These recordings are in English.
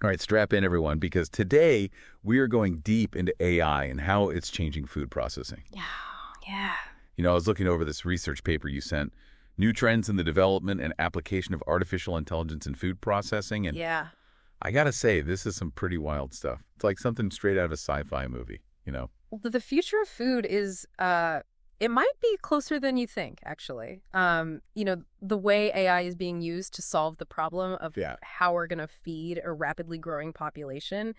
All right, strap in, everyone, because today we are going deep into AI and how it's changing food processing. Yeah. I was looking over this research paper you sent, New Trends in the Development and Application of Artificial Intelligence in Food Processing, and Yeah. I gotta say, this is some pretty wild stuff. It's like something straight out of a sci-fi movie. The future of food is, it might be closer than you think, actually. The way AI is being used to solve the problem of how we're going to feed a rapidly growing population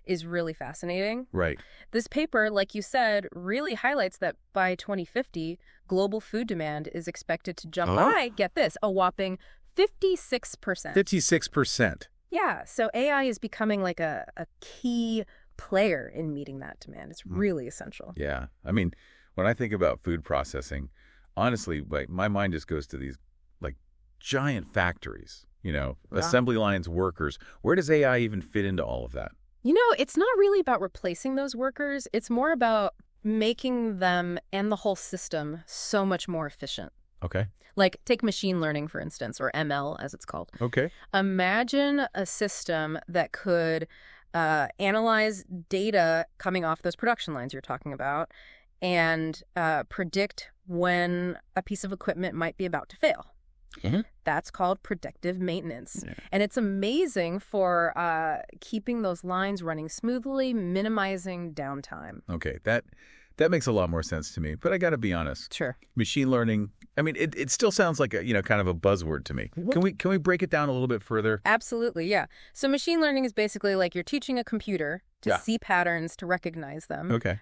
is really fascinating. Right. This paper, like you said, really highlights that by 2050, global food demand is expected to jump by, get this, a whopping 56%. 56%. Yeah, so AI is becoming like a key player in meeting that demand. It's really essential. Yeah. I mean, when I think about food processing, honestly, like my mind just goes to these like giant factories, assembly lines, workers. Where does AI even fit into all of that? It's not really about replacing those workers. It's more about making them and the whole system so much more efficient. Okay. Like take machine learning, for instance, or ML as it's called. Okay. Imagine a system that could analyze data coming off those production lines you're talking about and predict when a piece of equipment might be about to fail. Mm-hmm. That's called predictive maintenance. Yeah. And it's amazing for keeping those lines running smoothly, minimizing downtime. Okay, that makes a lot more sense to me. But I got to be honest. Sure. Machine learning, I mean, it still sounds like a, kind of a buzzword to me. Can we break it down a little bit further? Absolutely, yeah. So machine learning is basically like you're teaching a computer to see patterns, to recognize them. Okay.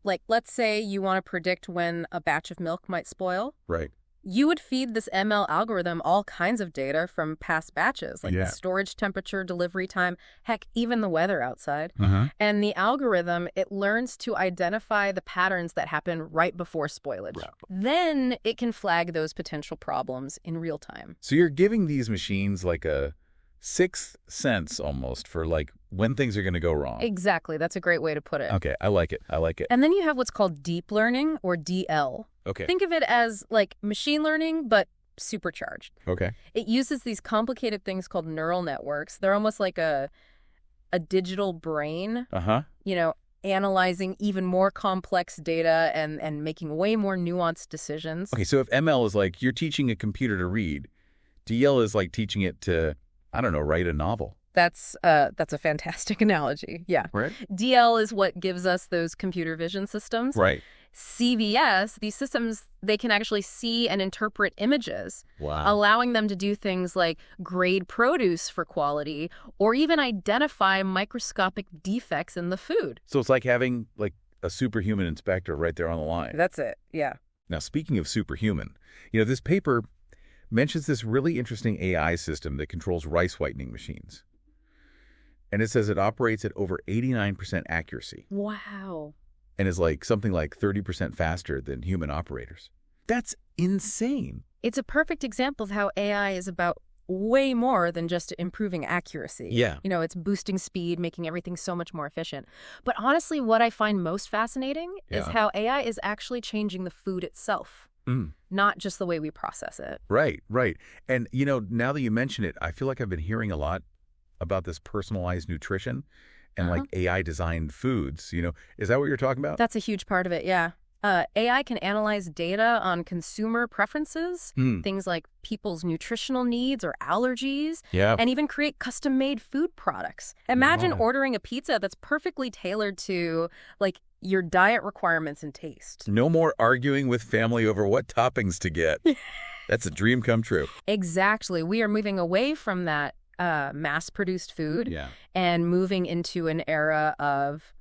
Like, let's say you want to predict when a batch of milk might spoil. Right. You would feed this ML algorithm all kinds of data from past batches, like the storage temperature, delivery time, heck, even the weather outside. Uh-huh. And the algorithm, it learns to identify the patterns that happen right before spoilage. Right. Then it can flag those potential problems in real time. So you're giving these machines like a sixth sense almost for like when things are going to go wrong. Exactly. That's a great way to put it. Okay. I like it. And then you have what's called deep learning, or DL. Okay. Think of it as like machine learning, but supercharged. Okay. It uses these complicated things called neural networks. They're almost like a digital brain, Uh-huh. Analyzing even more complex data and making way more nuanced decisions. Okay, so if ML is like you're teaching a computer to read, DL is like teaching it to, I don't know, write a novel. That's a fantastic analogy. Yeah. Right. DL is what gives us those computer vision systems. Right. CVS, these systems, they can actually see and interpret images, Wow. allowing them to do things like grade produce for quality or even identify microscopic defects in the food. So it's like having like a superhuman inspector right there on the line. That's it. Yeah. Now, speaking of superhuman, this paper mentions this really interesting AI system that controls rice whitening machines. And it says it operates at over 89% accuracy. Wow. And is like something like 30% faster than human operators. That's insane. It's a perfect example of how AI is about way more than just improving accuracy. Yeah. It's boosting speed, making everything so much more efficient. But honestly, what I find most fascinating is how AI is actually changing the food itself, not just the way we process it. Right. And, now that you mention it, I feel like I've been hearing a lot about this personalized nutrition and like AI-designed foods. Is that what you're talking about? That's a huge part of it, yeah. AI can analyze data on consumer preferences, things like people's nutritional needs or allergies, and even create custom-made food products. Imagine ordering a pizza that's perfectly tailored to, like, your diet requirements and taste. No more arguing with family over what toppings to get. That's a dream come true. Exactly. We are moving away from that mass-produced food and moving into an era of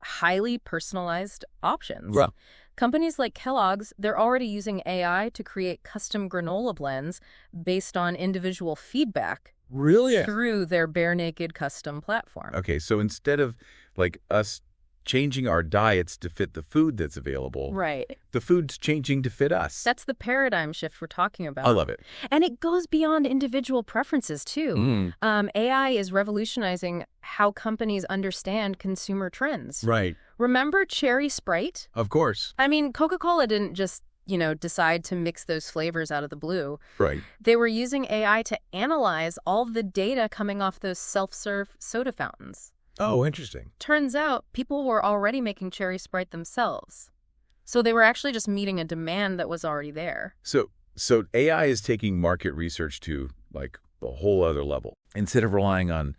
highly personalized options. Well, companies like Kellogg's, they're already using AI to create custom granola blends based on individual feedback through their Bare Naked custom platform. Okay, so instead of like us changing our diets to fit the food that's available. Right. The food's changing to fit us. That's the paradigm shift we're talking about. I love it. And it goes beyond individual preferences, too. AI is revolutionizing how companies understand consumer trends. Right. Remember Cherry Sprite? Of course. I mean, Coca-Cola didn't just decide to mix those flavors out of the blue. Right. They were using AI to analyze all the data coming off those self-serve soda fountains. Oh, interesting. Turns out people were already making Cherry Sprite themselves. So they were actually just meeting a demand that was already there. So AI is taking market research to like a whole other level. Instead of relying on,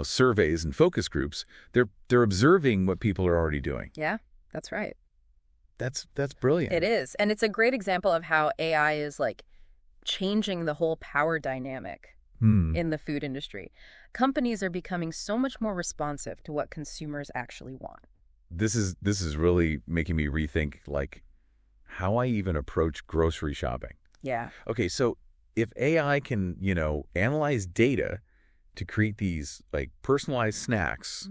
surveys and focus groups, they're observing what people are already doing. Yeah, that's right. That's brilliant. It is. And it's a great example of how AI is like changing the whole power dynamic in the food industry. Companies are becoming so much more responsive to what consumers actually want. This is really making me rethink like how I even approach grocery shopping. Yeah. Okay, so if AI can, analyze data to create these like personalized snacks,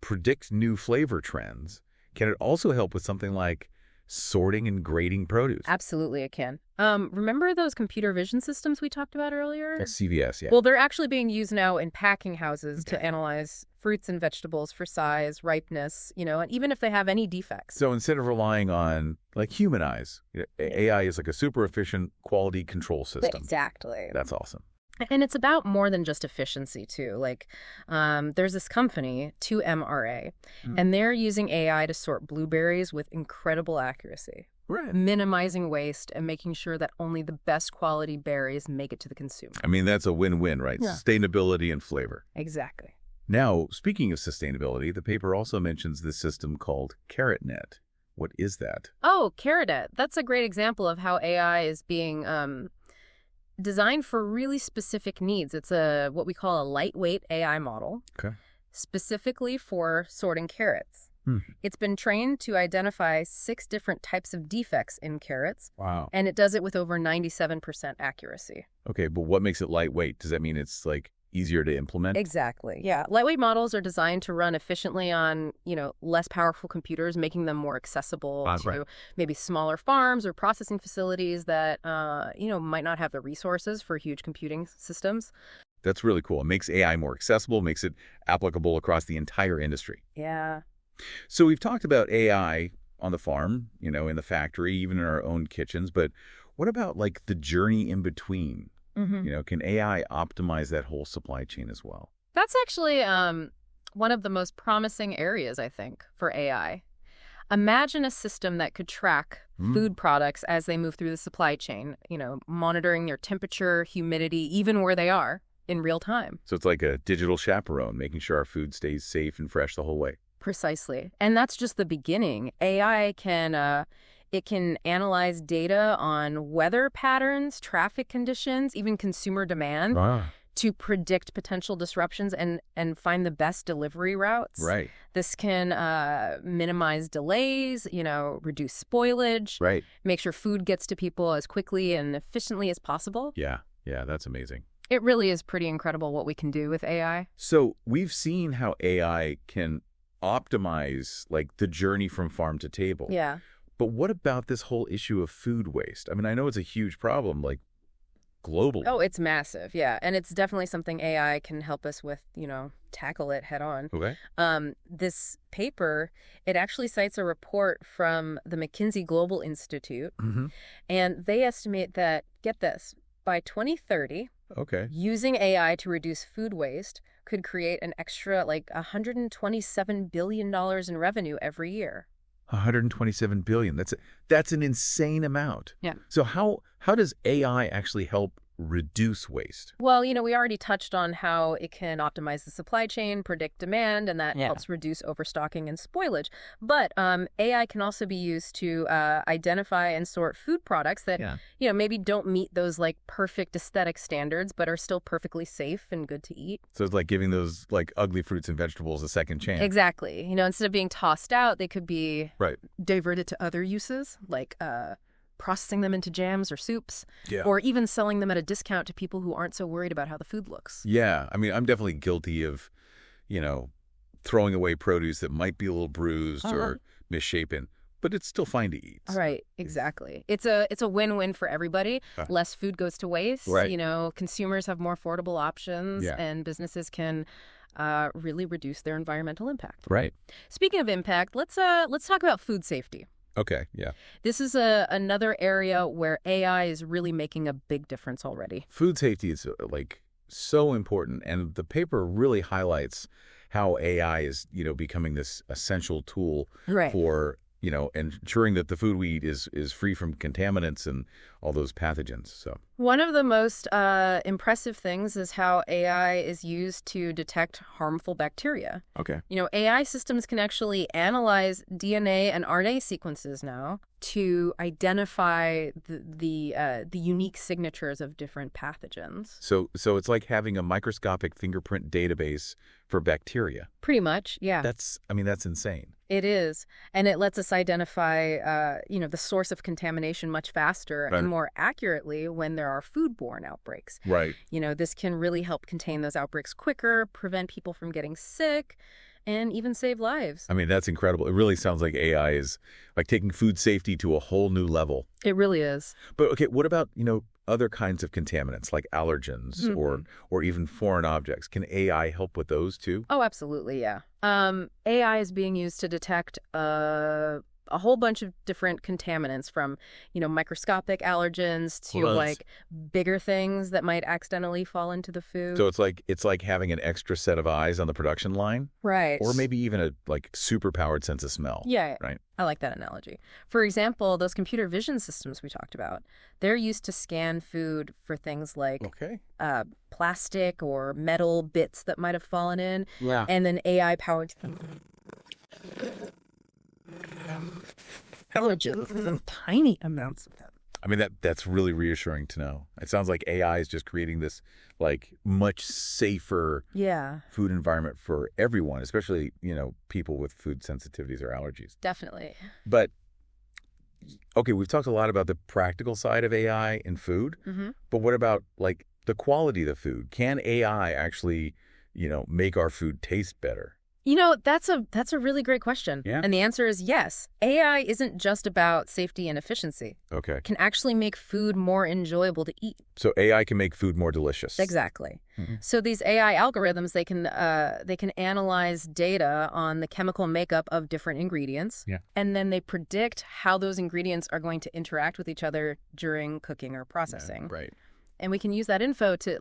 predict new flavor trends, can it also help with something like sorting and grading produce? Absolutely, it can. Remember those computer vision systems we talked about earlier? CVS, yeah. Well, they're actually being used now in packing houses to analyze fruits and vegetables for size, ripeness, and even if they have any defects. So instead of relying on like human eyes, AI is like a super efficient quality control system. Exactly. That's awesome. And it's about more than just efficiency, too. Like, there's this company, 2MRA, and they're using AI to sort blueberries with incredible accuracy. Right. Minimizing waste and making sure that only the best quality berries make it to the consumer. I mean, that's a win-win, right? Yeah. Sustainability and flavor. Exactly. Now, speaking of sustainability, the paper also mentions this system called CarrotNet. What is that? Oh, CarrotNet. That's a great example of how AI is being designed for really specific needs. It's what we call a lightweight AI model, specifically for sorting carrots. It's been trained to identify 6 different types of defects in carrots. Wow. And it does it with over 97% accuracy. Okay, but what makes it lightweight? Does that mean it's like easier to implement? Exactly. Yeah. Lightweight models are designed to run efficiently on, less powerful computers, making them more accessible to maybe smaller farms or processing facilities that, might not have the resources for huge computing systems. That's really cool. It makes AI more accessible, makes it applicable across the entire industry. Yeah. So we've talked about AI on the farm, in the factory, even in our own kitchens, but what about like the journey in between? Can AI optimize that whole supply chain as well? That's actually one of the most promising areas, I think, for AI. Imagine a system that could track food products as they move through the supply chain, monitoring their temperature, humidity, even where they are in real time. So it's like a digital chaperone, making sure our food stays safe and fresh the whole way. Precisely. And that's just the beginning. AI can analyze data on weather patterns, traffic conditions, even consumer demand to predict potential disruptions and find the best delivery routes. Right. This can minimize delays, reduce spoilage, make sure food gets to people as quickly and efficiently as possible. Yeah, that's amazing. It really is pretty incredible what we can do with AI. So we've seen how AI can optimize like the journey from farm to table. Yeah. But what about this whole issue of food waste? I mean, I know it's a huge problem, like globally. Oh, it's massive. Yeah. And it's definitely something AI can help us with, tackle it head on. Okay. This paper, it actually cites a report from the McKinsey Global Institute. And they estimate that, get this, by 2030, using AI to reduce food waste could create an extra like $127 billion in revenue every year. 127 billion. That's an insane amount. Yeah. So how does AI actually help reduce waste? Well, we already touched on how it can optimize the supply chain, predict demand, and that helps reduce overstocking and spoilage. But AI can also be used to identify and sort food products that, maybe don't meet those like perfect aesthetic standards, but are still perfectly safe and good to eat. So it's like giving those like ugly fruits and vegetables a second chance. Exactly. Instead of being tossed out, they could be diverted to other uses, like processing them into jams or soups, or even selling them at a discount to people who aren't so worried about how the food looks. Yeah. I mean, I'm definitely guilty of, throwing away produce that might be a little bruised or misshapen, but it's still fine to eat. So. Right. Exactly. It's a win-win for everybody. Less food goes to waste. Right. Consumers have more affordable options and businesses can really reduce their environmental impact. Right. Speaking of impact, let's talk about food safety. Okay, yeah. This is another area where AI is really making a big difference already. Food safety is like so important, and the paper really highlights how AI is, becoming this essential tool Right. for, ensuring that the food we eat is free from contaminants and all those pathogens. So, One of the most impressive things is how AI is used to detect harmful bacteria. okay. AI systems can actually analyze DNA and RNA sequences now to identify the unique signatures of different pathogens. So it's like having a microscopic fingerprint database for bacteria. Pretty much, yeah. That's insane. It is. And it lets us identify, the source of contamination much faster Right. and more accurately when there are foodborne outbreaks. Right. This can really help contain those outbreaks quicker, prevent people from getting sick, and even save lives. I mean, that's incredible. It really sounds like AI is like taking food safety to a whole new level. It really is. But okay, what about, other kinds of contaminants like allergens or even foreign objects? Can AI help with those too? Oh, absolutely, yeah. AI is being used to detect a whole bunch of different contaminants from, microscopic allergens to like bigger things that might accidentally fall into the food. So it's like having an extra set of eyes on the production line, Right. or maybe even a like superpowered sense of smell. Yeah, right. I like that analogy. For example, those computer vision systems we talked about, they're used to scan food for things like Okay. plastic or metal bits that might have fallen in, Yeah. and then AI powered tiny amounts of them. I mean, that's really reassuring to know. It sounds like AI is just creating this like much safer Yeah, food environment for everyone, especially, people with food sensitivities or allergies. definitely. But okay, we've talked a lot about the practical side of AI in food, but what about like the quality of the food? Can AI actually, make our food taste better? That's a really great question. Yeah. And the answer is yes. AI isn't just about safety and efficiency. Okay. It can actually make food more enjoyable to eat. So AI can make food more delicious. Exactly. So these AI algorithms, they can analyze data on the chemical makeup of different ingredients. Yeah. And then they predict how those ingredients are going to interact with each other during cooking or processing. Right. And we can use that info to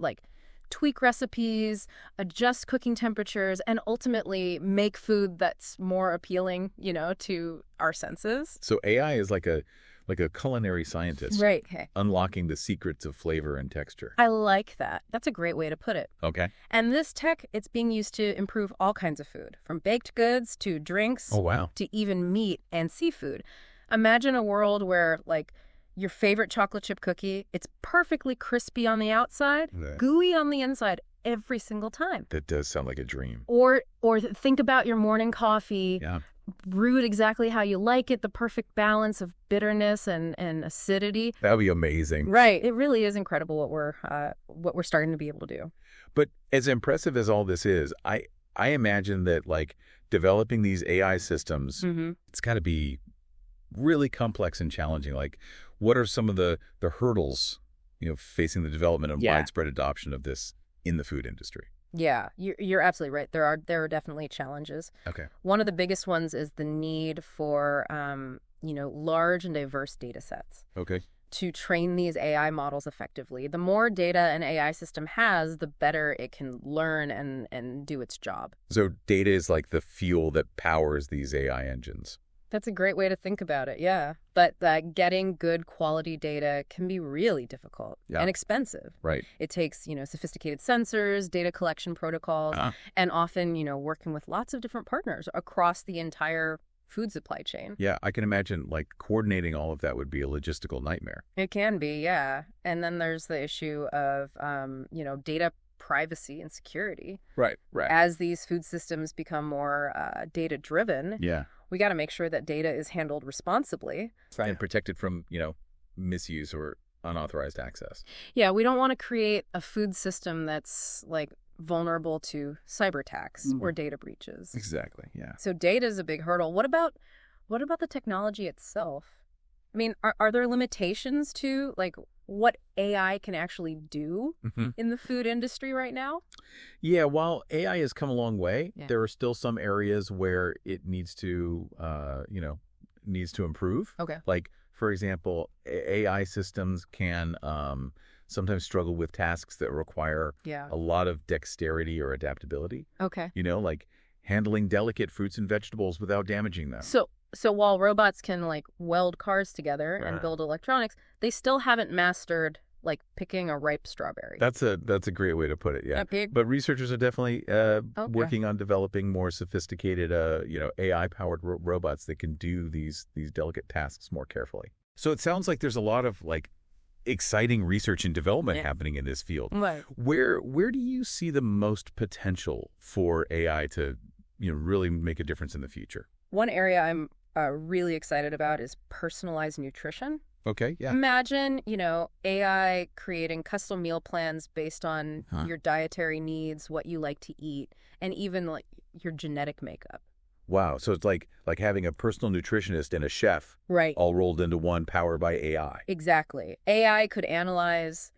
tweak recipes, adjust cooking temperatures, and ultimately make food that's more appealing, to our senses. So AI is like a culinary scientist. Right. Okay. Unlocking the secrets of flavor and texture. I like that. That's a great way to put it. Okay. And this tech, it's being used to improve all kinds of food, from baked goods to drinks Oh, wow. to even meat and seafood. Imagine a world where, your favorite chocolate chip cookie, it's perfectly crispy on the outside, Yeah. gooey on the inside every single time. That does sound like a dream. Or think about your morning coffee, Yeah. brewed exactly how you like it, the perfect balance of bitterness and acidity. That would be amazing. Right. It really is incredible what we're starting to be able to do. But as impressive as all this is, I imagine that developing these AI systems, it's got to be really complex and challenging. Like, what are some of the hurdles, facing the development and widespread adoption of this in the food industry? Yeah, you're absolutely right. There are definitely challenges. Okay. One of the biggest ones is the need for large and diverse data sets. Okay. To train these AI models effectively. The more data an AI system has, the better it can learn and do its job. So data is like the fuel that powers these AI engines. That's a great way to think about it, yeah. But getting good quality data can be really difficult and expensive. Right. It takes, sophisticated sensors, data collection protocols, and often, working with lots of different partners across the entire food supply chain. Yeah, I can imagine coordinating all of that would be a logistical nightmare. It can be, yeah. And then there's the issue of, data privacy and security. Right. As these food systems become more data-driven, we got to make sure that data is handled responsibly. And protected from, misuse or unauthorized access. Yeah, we don't want to create a food system that's vulnerable to cyber attacks or data breaches. Exactly, yeah. So data is a big hurdle. What about the technology itself? I mean, are there limitations to what AI can actually do in the food industry right now? Yeah, while AI has come a long way, there are still some areas where it needs to, needs to improve. Okay. Like, for example, AI systems can sometimes struggle with tasks that require a lot of dexterity or adaptability. Okay. Like handling delicate fruits and vegetables without damaging them. So while robots can like weld cars together and build electronics, they still haven't mastered like picking a ripe strawberry. That's a great way to put it. Yeah. But researchers are definitely working on developing more sophisticated AI powered robots that can do these delicate tasks more carefully. So it sounds like there's a lot of like exciting research and development happening in this field. Right. Where do you see the most potential for AI to really make a difference in the future? One area I'm really excited about is personalized nutrition. Okay, yeah. Imagine, AI creating custom meal plans based on your dietary needs, what you like to eat, and even like your genetic makeup. Wow, so it's like having a personal nutritionist and a chef all rolled into one, powered by AI. Exactly. AI could analyze,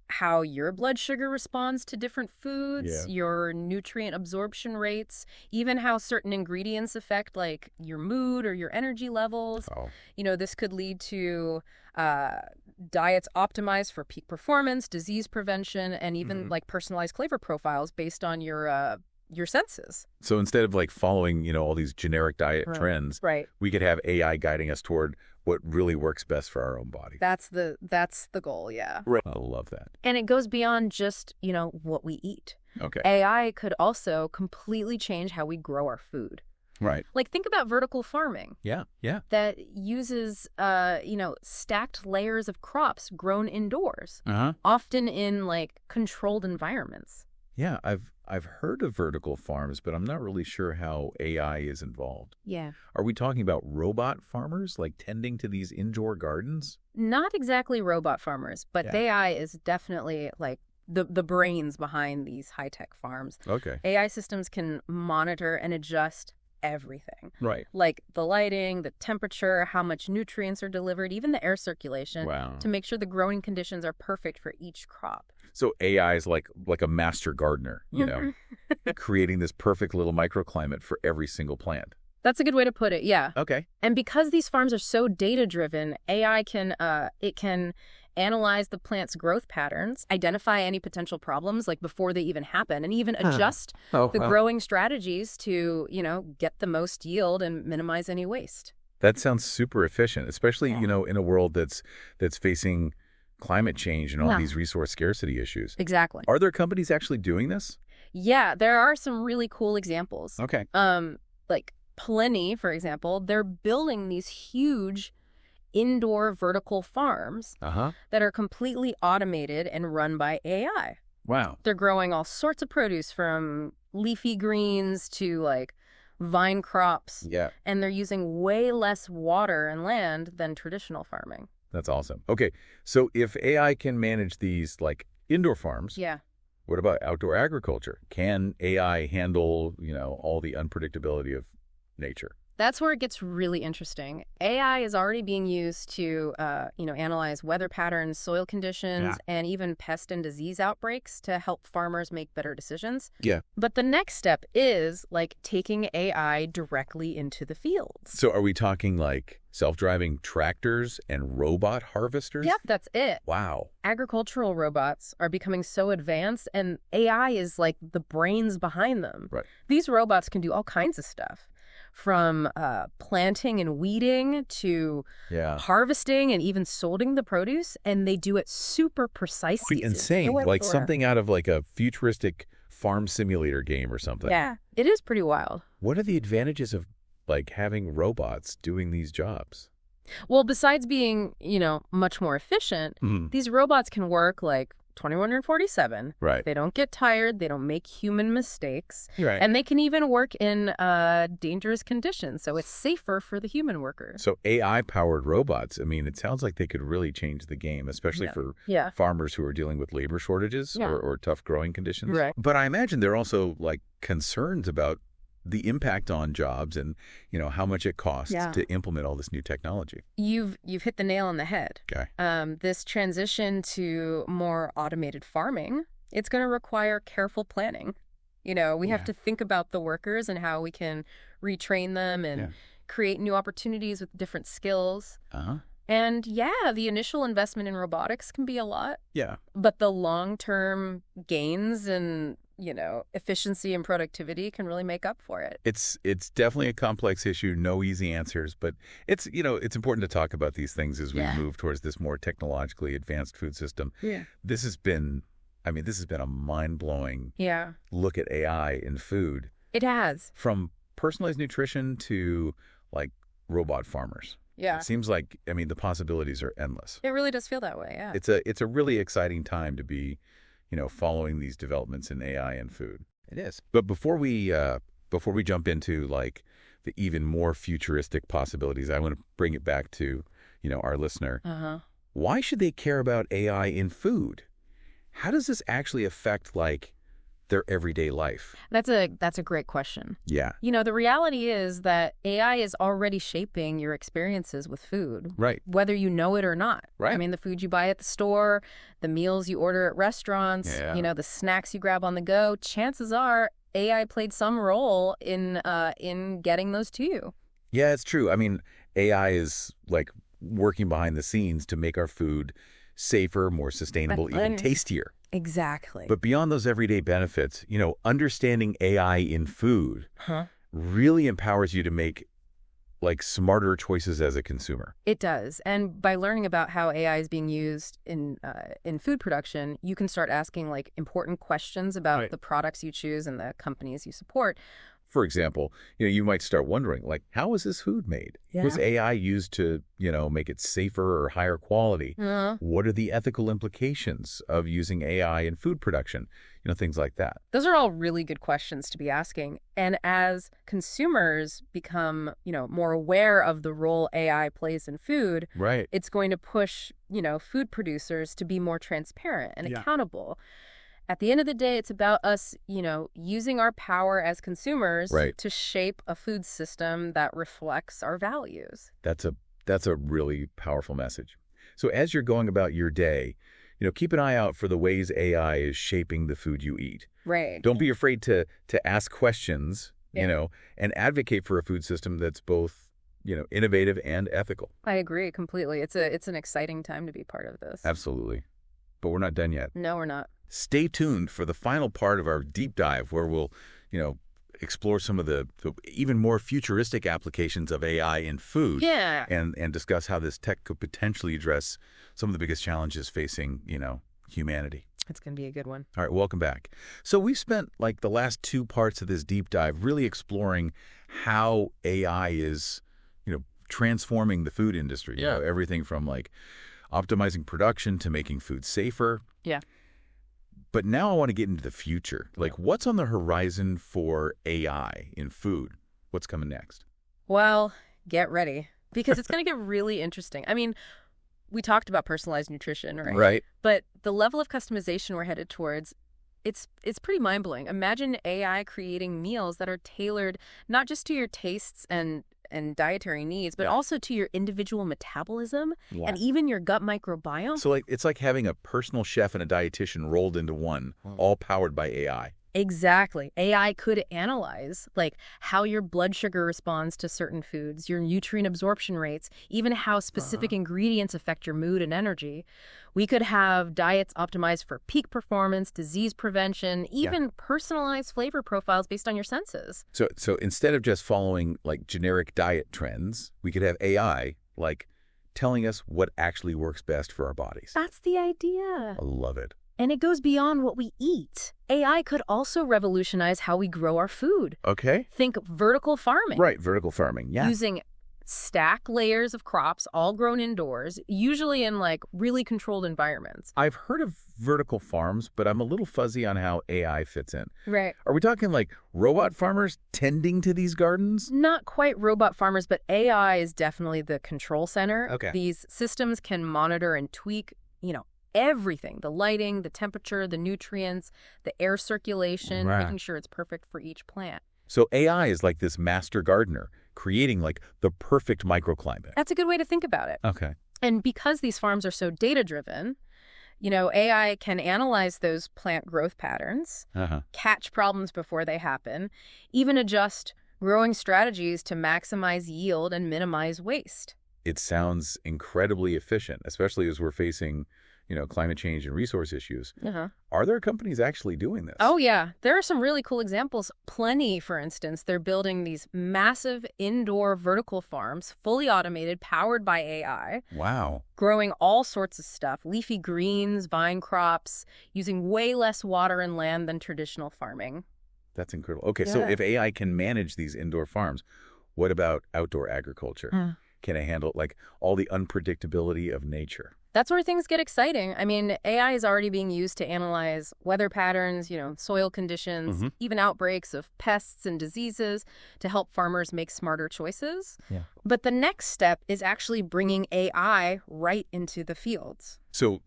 how your blood sugar responds to different foods, your nutrient absorption rates, even how certain ingredients affect like your mood or your energy levels. Oh. This could lead to diets optimized for peak performance, disease prevention, and even like personalized flavor profiles based on your senses. So instead of like following, all these generic diet trends, we could have AI guiding us toward what really works best for our own body. That's the goal, yeah. Right. I love that. And it goes beyond just, what we eat. Okay. AI could also completely change how we grow our food. Right. Like think about vertical farming. Yeah. That uses, stacked layers of crops grown indoors, often in like controlled environments. Yeah, I've heard of vertical farms, but I'm not really sure how AI is involved. Yeah. Are we talking about robot farmers, like tending to these indoor gardens? Not exactly robot farmers, but AI is definitely like the brains behind these high-tech farms. Okay. AI systems can monitor and adjust everything. Right. Like the lighting, the temperature, how much nutrients are delivered, even the air circulation, to make sure the growing conditions are perfect for each crop. So AI is like a master gardener, creating this perfect little microclimate for every single plant. That's a good way to put it, yeah. Okay. And because these farms are so data-driven, AI can analyze the plant's growth patterns, identify any potential problems like before they even happen, and even adjust growing strategies to, get the most yield and minimize any waste. That sounds super efficient, especially, in a world that's facing climate change and all these resource scarcity issues. Exactly. Are there companies actually doing this? Yeah, there are some really cool examples. Okay. Like Pliny, for example, they're building these huge indoor vertical farms that are completely automated and run by AI. Wow. They're growing all sorts of produce from leafy greens to like vine crops. Yeah. And they're using way less water and land than traditional farming. That's awesome. Okay, so if AI can manage these like indoor farms, what about outdoor agriculture? Can AI handle, all the unpredictability of nature? That's where it gets really interesting. AI is already being used to, analyze weather patterns, soil conditions, and even pest and disease outbreaks to help farmers make better decisions. Yeah. But the next step is like taking AI directly into the fields. So are we talking like self-driving tractors and robot harvesters? Yep, that's it. Wow. Agricultural robots are becoming so advanced, and AI is like the brains behind them. Right. These robots can do all kinds of stuff. From planting and weeding to harvesting and even sorting the produce, and they do it super precisely. Insane, like something out of like a futuristic farm simulator game or something. Yeah, it is pretty wild. What are the advantages of like having robots doing these jobs? Well, besides being, much more efficient, these robots can work like 2147. Right. They don't get tired. They don't make human mistakes. Right. And they can even work in dangerous conditions. So it's safer for the human workers. So AI-powered robots, it sounds like they could really change the game, especially for farmers who are dealing with labor shortages or tough growing conditions. Right. But I imagine there are also like concerns about the impact on jobs and, how much it costs to implement all this new technology. You've hit the nail on the head. Okay. This transition to more automated farming, it's going to require careful planning. We have to think about the workers and how we can retrain them and, create new opportunities with different skills. And yeah, the initial investment in robotics can be a lot. Yeah. But the long-term gains and, efficiency and productivity can really make up for it. It's definitely a complex issue, no easy answers, but it's important to talk about these things as we move towards this more technologically advanced food system. Yeah. This has been a mind-blowing look at AI in food. It has. From personalized nutrition to like robot farmers. Yeah. It seems like, the possibilities are endless. It really does feel that way, yeah. It's a really exciting time to be, following these developments in AI and food. It is. But before we jump into like the even more futuristic possibilities, I want to bring it back to, our listener. Why should they care about AI in food? How does this actually affect like their everyday life? That's a great question. Yeah. The reality is that AI is already shaping your experiences with food. Right. Whether you know it or not. Right. The food you buy at the store, the meals you order at restaurants, the snacks you grab on the go, chances are AI played some role in getting those to you. Yeah, it's true. AI is like working behind the scenes to make our food safer, more sustainable, even tastier. Exactly. But beyond those everyday benefits, understanding AI in food really empowers you to make like smarter choices as a consumer. It does. And by learning about how AI is being used in food production, you can start asking like important questions about the products you choose and the companies you support. For example, you might start wondering, like, how was this food made? Yeah. Was AI used to, make it safer or higher quality? What are the ethical implications of using AI in food production? Things like that. Those are all really good questions to be asking. And as consumers become, more aware of the role AI plays in food, it's going to push, food producers to be more transparent and accountable. At the end of the day, it's about us, using our power as consumers to shape a food system that reflects our values. That's a really powerful message. So as you're going about your day, keep an eye out for the ways AI is shaping the food you eat. Right. Don't be afraid to ask questions, and advocate for a food system that's both, innovative and ethical. I agree completely. It's an exciting time to be part of this. Absolutely. But we're not done yet. No, we're not. Stay tuned for the final part of our deep dive where we'll, explore some of the even more futuristic applications of AI in food. Yeah. And discuss how this tech could potentially address some of the biggest challenges facing, humanity. It's going to be a good one. All right, welcome back. So we've spent like the last two parts of this deep dive really exploring how AI is, transforming the food industry. Yeah. Everything from like optimizing production to making food safer. Yeah. But now I want to get into the future. Like, what's on the horizon for AI in food? What's coming next? Well, get ready, because it's going to get really interesting. We talked about personalized nutrition, right? Right. But the level of customization we're headed towards, it's pretty mind-blowing. Imagine AI creating meals that are tailored not just to your tastes and dietary needs, but also to your individual metabolism and even your gut microbiome. So it's like having a personal chef and a dietitian rolled into one, all powered by AI. Exactly. AI could analyze like how your blood sugar responds to certain foods, your nutrient absorption rates, even how specific ingredients affect your mood and energy. We could have diets optimized for peak performance, disease prevention, even personalized flavor profiles based on your senses. So instead of just following like generic diet trends, we could have AI like telling us what actually works best for our bodies. That's the idea. I love it. And it goes beyond what we eat. AI could also revolutionize how we grow our food. Okay. Think vertical farming. Right, vertical farming, yeah. Using stack layers of crops all grown indoors, usually in like really controlled environments. I've heard of vertical farms, but I'm a little fuzzy on how AI fits in. Right. Are we talking like robot farmers tending to these gardens? Not quite robot farmers, but AI is definitely the control center. Okay. These systems can monitor and tweak, everything, the lighting, the temperature, the nutrients, the air circulation, making sure it's perfect for each plant. So AI is like this master gardener, creating like the perfect microclimate. That's a good way to think about it. Okay. And because these farms are so data-driven, AI can analyze those plant growth patterns, catch problems before they happen, even adjust growing strategies to maximize yield and minimize waste. It sounds incredibly efficient, especially as we're facing, climate change and resource issues. Are there companies actually doing this? Oh, yeah. There are some really cool examples. Plenty, for instance. They're building these massive indoor vertical farms, fully automated, powered by AI. Wow. Growing all sorts of stuff, leafy greens, vine crops, using way less water and land than traditional farming. That's incredible. Okay, so if AI can manage these indoor farms, what about outdoor agriculture? Can it handle, all the unpredictability of nature? That's where things get exciting. I mean, AI is already being used to analyze weather patterns, soil conditions, even outbreaks of pests and diseases to help farmers make smarter choices. Yeah. But the next step is actually bringing AI right into the fields. So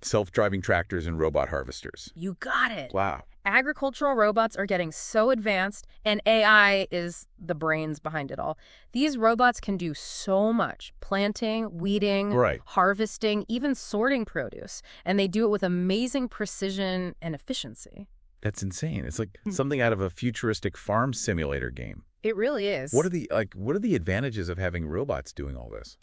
self-driving tractors and robot harvesters. You got it. Wow. Agricultural robots are getting so advanced, and AI is the brains behind it all. These robots can do so much: planting, weeding, harvesting, even sorting produce. And they do it with amazing precision and efficiency. That's insane. It's like something out of a futuristic farm simulator game. It really is. What are the advantages of having robots doing all this?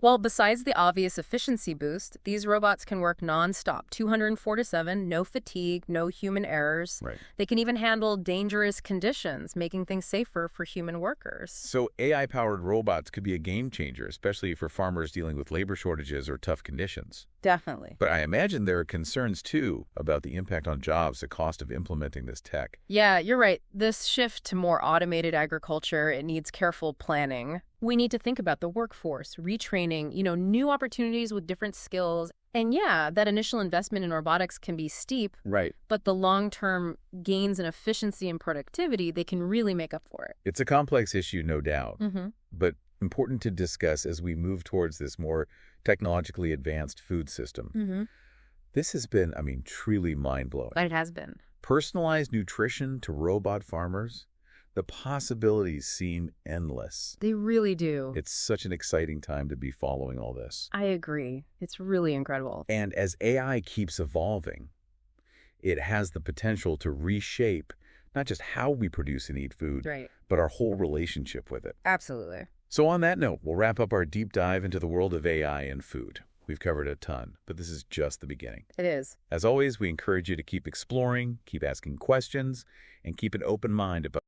Well, besides the obvious efficiency boost, these robots can work nonstop, 204/7, no fatigue, no human errors. Right. They can even handle dangerous conditions, making things safer for human workers. So AI-powered robots could be a game changer, especially for farmers dealing with labor shortages or tough conditions. Definitely. But I imagine there are concerns, too, about the impact on jobs, the cost of implementing this tech. Yeah, you're right. This shift to more automated agriculture, it needs careful planning. We need to think about the workforce, retraining, new opportunities with different skills. And yeah, that initial investment in robotics can be steep. Right. But the long-term gains in efficiency and productivity, they can really make up for it. It's a complex issue, no doubt, but important to discuss as we move towards this more technologically advanced food system. This has been, truly mind-blowing. It has been. Personalized nutrition to robot farmers. The possibilities seem endless. They really do. It's such an exciting time to be following all this. I agree. It's really incredible. And as AI keeps evolving, it has the potential to reshape not just how we produce and eat food, but our whole relationship with it. Absolutely. So on that note, we'll wrap up our deep dive into the world of AI and food. We've covered a ton, but this is just the beginning. It is. As always, we encourage you to keep exploring, keep asking questions, and keep an open mind about